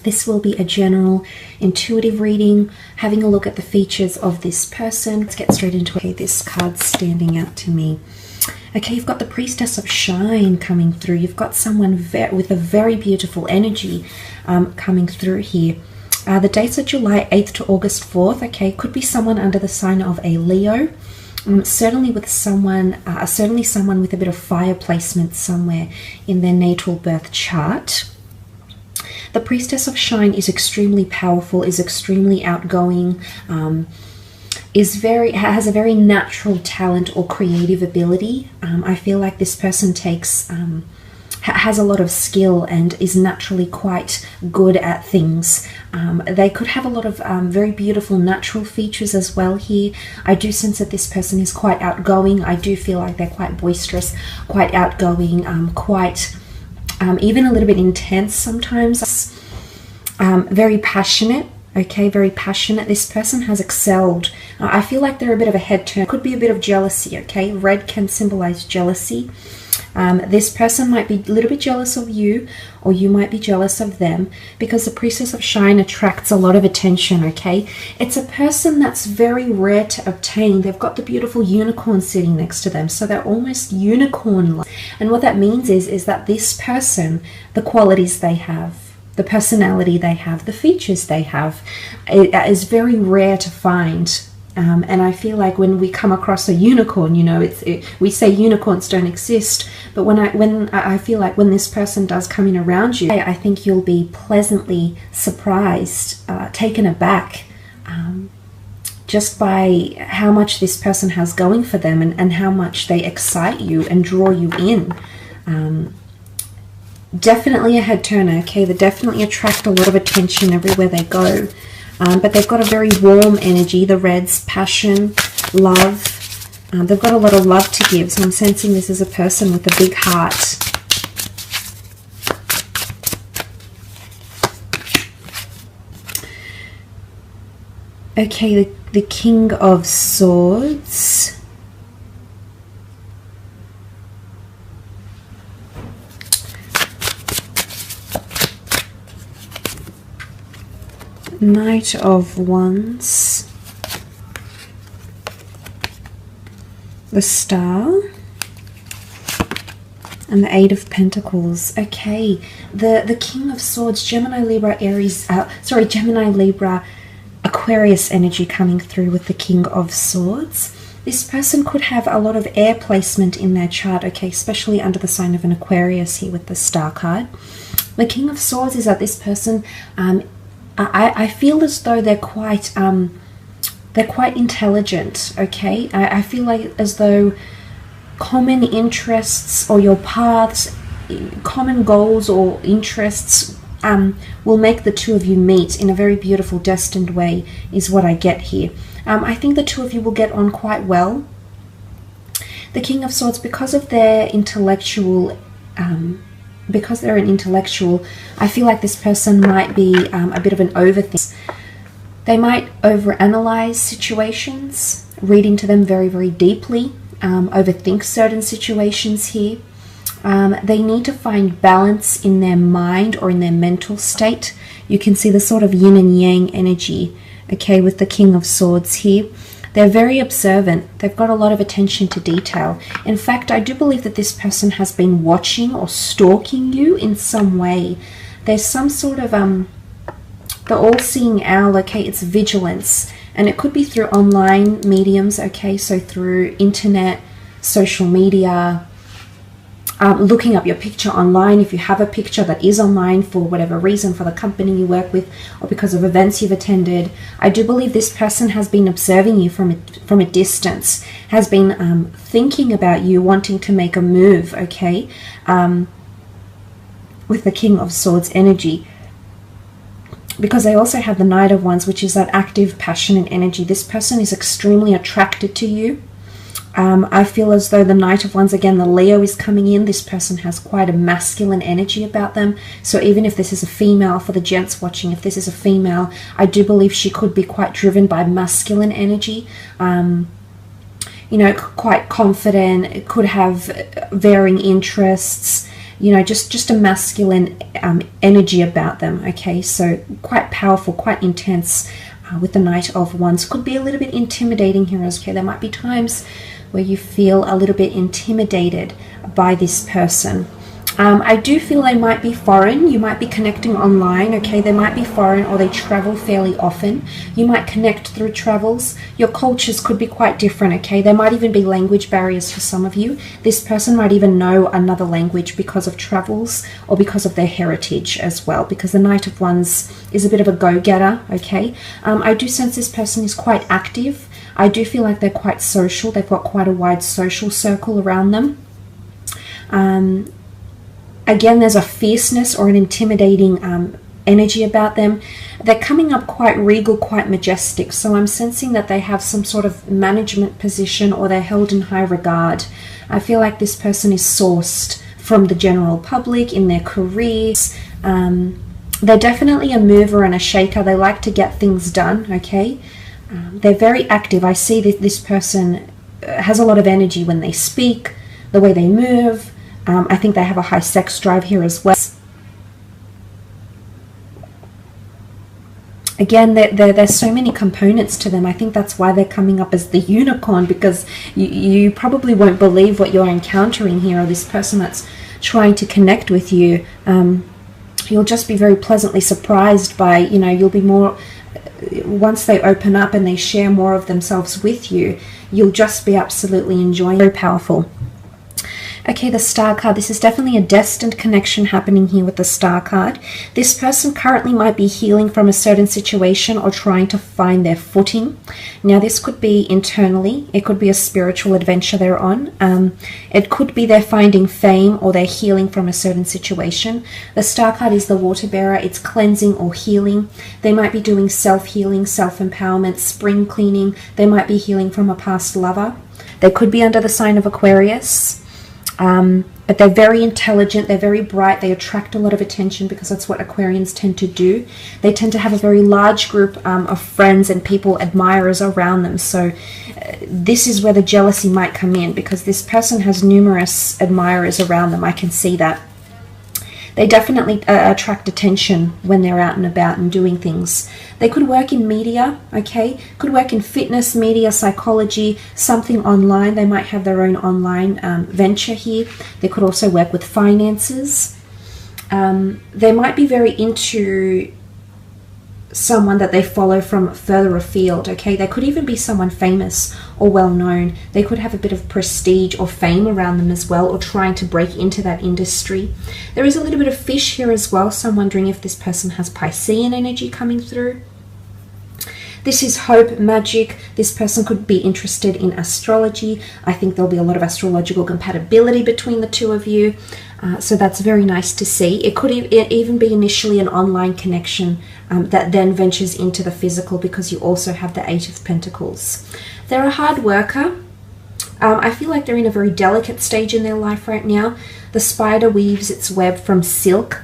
This will be a general intuitive reading, having a look at the features of this person. Let's get straight into it. Okay, this card's standing out to me. Okay, you've got the Priestess of Shine coming through. You've got someone with a very beautiful energy coming through here. The dates are July 8th to August 4th. Okay, could be someone under the sign of a Leo. Certainly someone with a bit of fire placement somewhere in their natal birth chart. The Priestess of Shine is extremely powerful, is extremely outgoing, has a very natural talent or creative ability. I feel like this person has a lot of skill and is naturally quite good at things. They could have a lot of very beautiful natural features as well here. I do sense that this person is quite outgoing. I do feel like they're quite boisterous, quite outgoing, quite even a little bit intense sometimes. Very passionate. Okay, very passionate. This person has excelled. I feel like they're a bit of a head turn. Could be a bit of jealousy, okay? Red can symbolize jealousy. This person might be a little bit jealous of you, or you might be jealous of them, because the Priestess of Shine attracts a lot of attention, okay? It's a person that's very rare to obtain. They've got the beautiful unicorn sitting next to them, so they're almost unicorn-like. And what that means is that this person, the qualities they have, the personality they have, the features they have, it is very rare to find. And I feel like when we come across a unicorn, you know, we say unicorns don't exist, but I feel like when this person does come in around you, I think you'll be pleasantly surprised, taken aback, just by how much this person has going for them and how much they excite you and draw you in. Definitely a head turner, okay? They definitely attract a lot of attention everywhere they go. But they've got a very warm energy, the Reds, passion, love. They've got a lot of love to give, so I'm sensing this is a person with a big heart. Okay, the King of Swords. Knight of Wands, the Star, and the Eight of Pentacles. Okay, the King of Swords, Gemini, Libra, Aries, Gemini, Libra, Aquarius energy coming through with the King of Swords. This person could have a lot of air placement in their chart, okay, especially under the sign of an Aquarius here with the Star card. The King of Swords is that this person, I feel as though they're quite intelligent, okay? I feel like as though common interests or your paths, common goals or interests will make the two of you meet in a very beautiful, destined way, is what I get here. I think the two of you will get on quite well. The King of Swords, because of their intellectual because they're an intellectual, I feel like this person might be a bit of an overthinker. They might overanalyze situations, read into them very, very deeply, overthink certain situations here. They need to find balance in their mind or in their mental state. You can see the sort of yin and yang energy, okay, with the King of Swords here. They're very observant. They've got a lot of attention to detail. In fact, I do believe that this person has been watching or stalking you in some way. There's some sort of, the all-seeing owl, okay, it's vigilance. And it could be through online mediums, okay, so through internet, social media, looking up your picture online if you have a picture that is online for whatever reason, for the company you work with or because of events you've attended. I do believe this person has been observing you from a distance, has been thinking about you, wanting to make a move, okay, with the King of Swords energy. Because they also have the Knight of Wands, which is that active, passionate energy. This person is extremely attracted to you. I feel as though the Knight of Wands, again, the Leo is coming in. This person has quite a masculine energy about them. So even if this is a female, for the gents watching, if this is a female, I do believe she could be quite driven by masculine energy. You know, quite confident, could have varying interests, you know, just a masculine energy about them. Okay, so quite powerful, quite intense with the Knight of Wands. Could be a little bit intimidating here. Okay, there might be times where you feel a little bit intimidated by this person. I do feel they might be foreign. You might be connecting online, okay? They might be foreign, or they travel fairly often. You might connect through travels. Your cultures could be quite different, okay? There might even be language barriers for some of you. This person might even know another language because of travels or because of their heritage as well, because the Knight of Wands is a bit of a go-getter, okay? I do sense this person is quite active. I do feel like they're quite social. They've got quite a wide social circle around them. Again, there's a fierceness or an intimidating energy about them. They're coming up quite regal, quite majestic. So I'm sensing that they have some sort of management position, or they're held in high regard. I feel like this person is sourced from the general public in their careers. They're definitely a mover and a shaker. They like to get things done, okay? They're very active. I see that this person has a lot of energy when they speak, the way they move. I think they have a high sex drive here as well. Again, there's so many components to them. I think that's why they're coming up as the unicorn, because you probably won't believe what you're encountering here, or this person that's trying to connect with you. You'll just be very pleasantly surprised by, you know, you'll be more, once they open up and they share more of themselves with you, you'll just be absolutely enjoying. Very powerful. Okay, the Star card. This is definitely a destined connection happening here with the Star card. This person currently might be healing from a certain situation or trying to find their footing. Now, this could be internally. It could be a spiritual adventure they're on. It could be they're finding fame, or they're healing from a certain situation. The Star card is the water bearer. It's cleansing or healing. They might be doing self-healing, self-empowerment, spring cleaning. They might be healing from a past lover. They could be under the sign of Aquarius. But they're very intelligent, they're very bright, they attract a lot of attention because that's what Aquarians tend to do. They tend to have a very large group of friends and people, admirers around them. So this is where the jealousy might come in, because this person has numerous admirers around them. I can see that. They definitely attract attention when they're out and about and doing things. They could work in media, okay? Could work in fitness, media, psychology, something online. They might have their own online venture here. They could also work with finances. They might be very into someone that they follow from further afield, okay? They could even be someone famous or well known. They could have a bit of prestige or fame around them as well, or trying to break into that industry. There is a little bit of fish here as well, so I'm wondering if this person has Piscean energy coming through. This is hope, magic. This person could be interested in astrology. I think there'll be a lot of astrological compatibility between the two of you. So that's very nice to see. It could even be initially an online connection that then ventures into the physical, because you also have the Eight of Pentacles. They're a hard worker. I feel like they're in a very delicate stage in their life right now. The spider weaves its web from silk.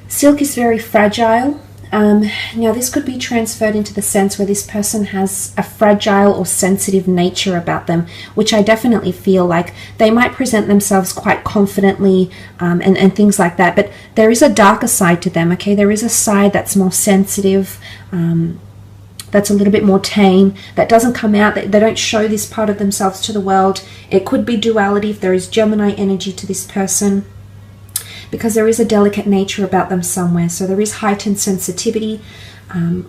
Silk is very fragile. Now this could be transferred into the sense where this person has a fragile or sensitive nature about them, which I definitely feel like they might present themselves quite confidently and things like that. But there is a darker side to them, okay? There is a side that's more sensitive, that's a little bit more tame, that doesn't come out, they don't show this part of themselves to the world. It could be duality if there is Gemini energy to this person, because there is a delicate nature about them somewhere. So there is heightened sensitivity,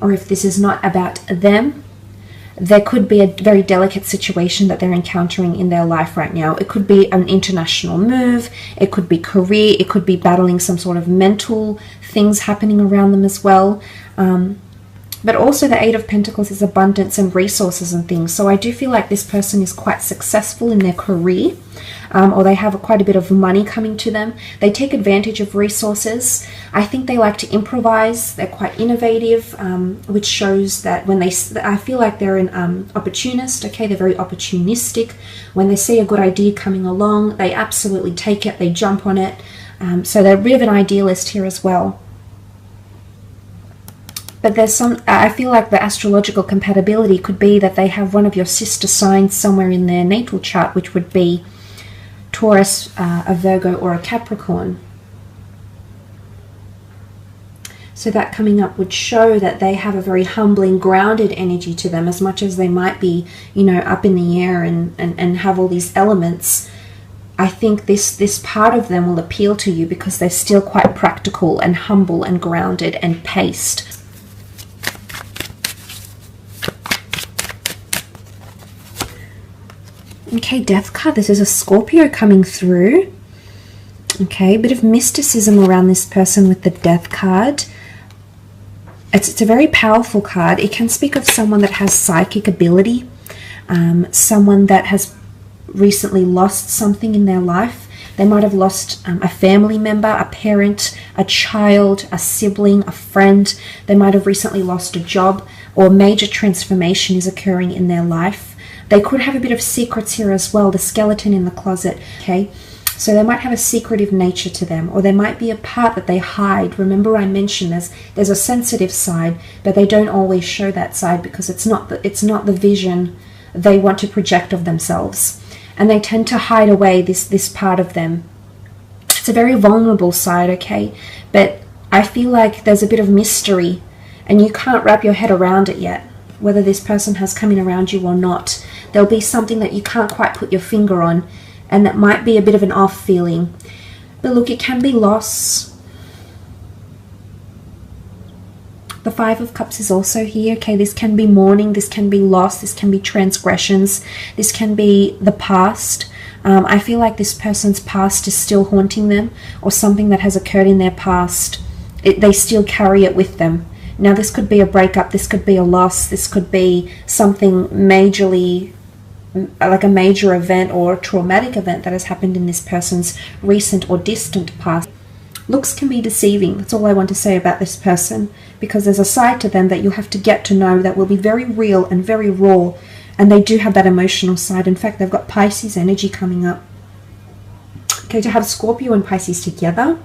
or if this is not about them, there could be a very delicate situation that they're encountering in their life right now. It could be an international move, it could be career, it could be battling some sort of mental things happening around them as well. But also the Eight of Pentacles is abundance and resources and things. So I do feel like this person is quite successful in their career, or they have quite a bit of money coming to them. They take advantage of resources. I think they like to improvise. They're quite innovative, which shows that when I feel like they're an opportunist, okay? They're very opportunistic. When they see a good idea coming along, they absolutely take it, they jump on it. So they're a bit of an idealist here as well. But there's I feel like the astrological compatibility could be that they have one of your sister signs somewhere in their natal chart, which would be Taurus, a Virgo, or a Capricorn. So that coming up would show that they have a very humbling, grounded energy to them, as much as they might be, you know, up in the air and have all these elements. I think this part of them will appeal to you because they're still quite practical and humble and grounded and paced. Okay, Death card. This is a Scorpio coming through. Okay, a bit of mysticism around this person with the Death card. It's a very powerful card. It can speak of someone that has psychic ability, someone that has recently lost something in their life. They might have lost a family member, a parent, a child, a sibling, a friend. They might have recently lost a job, or a major transformation is occurring in their life. They could have a bit of secrets here as well, the skeleton in the closet, okay? So they might have a secretive nature to them, or there might be a part that they hide. Remember I mentioned there's a sensitive side, but they don't always show that side because it's not the vision they want to project of themselves. And they tend to hide away this part of them. It's a very vulnerable side, okay? But I feel like there's a bit of mystery and you can't wrap your head around it yet, whether this person has come in around you or not. There'll be something that you can't quite put your finger on, and that might be a bit of an off feeling. But look, it can be loss. The Five of Cups is also here. Okay, this can be mourning, this can be loss, this can be transgressions, this can be the past. I feel like this person's past is still haunting them, or something that has occurred in their past. They still carry it with them. Now, this could be a breakup, this could be a loss, this could be something majorly, like a major event or a traumatic event that has happened in this person's recent or distant past. Looks can be deceiving. That's all I want to say about this person, because there's a side to them that you'll have to get to know that will be very real and very raw, and they do have that emotional side. In fact, they've got Pisces energy coming up. Okay, to have Scorpio and Pisces together,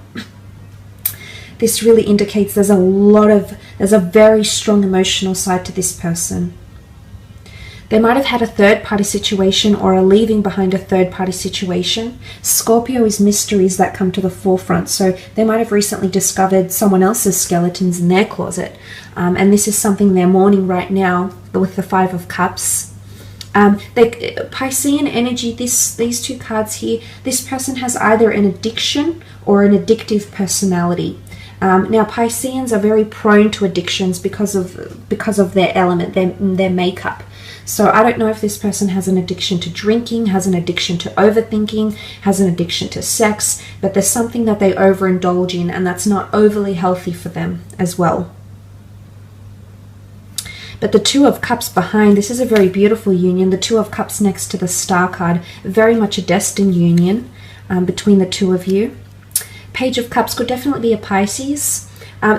this really indicates there's a very strong emotional side to this person. They might have had a third-party situation or are leaving behind a third-party situation. Scorpio is mysteries that come to the forefront. So they might have recently discovered someone else's skeletons in their closet. And this is something they're mourning right now with the Five of Cups. Piscean energy, these two cards here, this person has either an addiction or an addictive personality. Now, Pisceans are very prone to addictions because of their element, their makeup. So I don't know if this person has an addiction to drinking, has an addiction to overthinking, has an addiction to sex, but there's something that they overindulge in, and that's not overly healthy for them as well. But the Two of Cups behind, this is a very beautiful union. The Two of Cups next to the Star card, very much a destined union between the two of you. Page of Cups could definitely be a Pisces.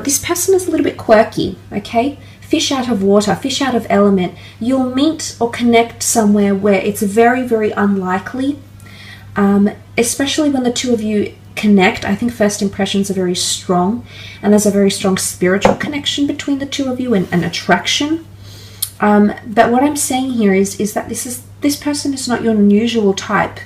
This person is a little bit quirky, okay? Fish out of water, fish out of element. You'll meet or connect somewhere where it's very, very unlikely, especially when the two of you connect. I think first impressions are very strong, and there's a very strong spiritual connection between the two of you, and an attraction. But what I'm saying here is that this person is not your usual type,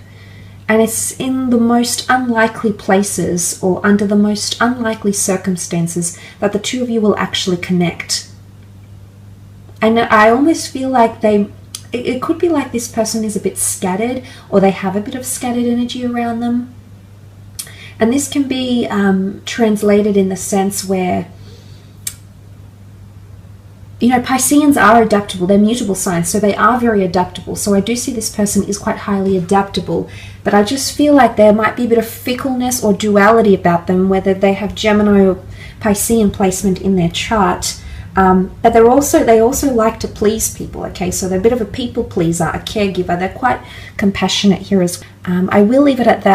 and it's in the most unlikely places or under the most unlikely circumstances that the two of you will actually connect. And I almost feel like it could be like this person is a bit scattered, or they have a bit of scattered energy around them. And this can be translated in the sense where, you know, Pisceans are adaptable. They're mutable signs, so they are very adaptable. So I do see this person is quite highly adaptable, but I just feel like there might be a bit of fickleness or duality about them, whether they have Gemini or Piscean placement in their chart. But they also like to please people, okay? So they're a bit of a people pleaser, a caregiver. They're quite compassionate here as well. I will leave it at that.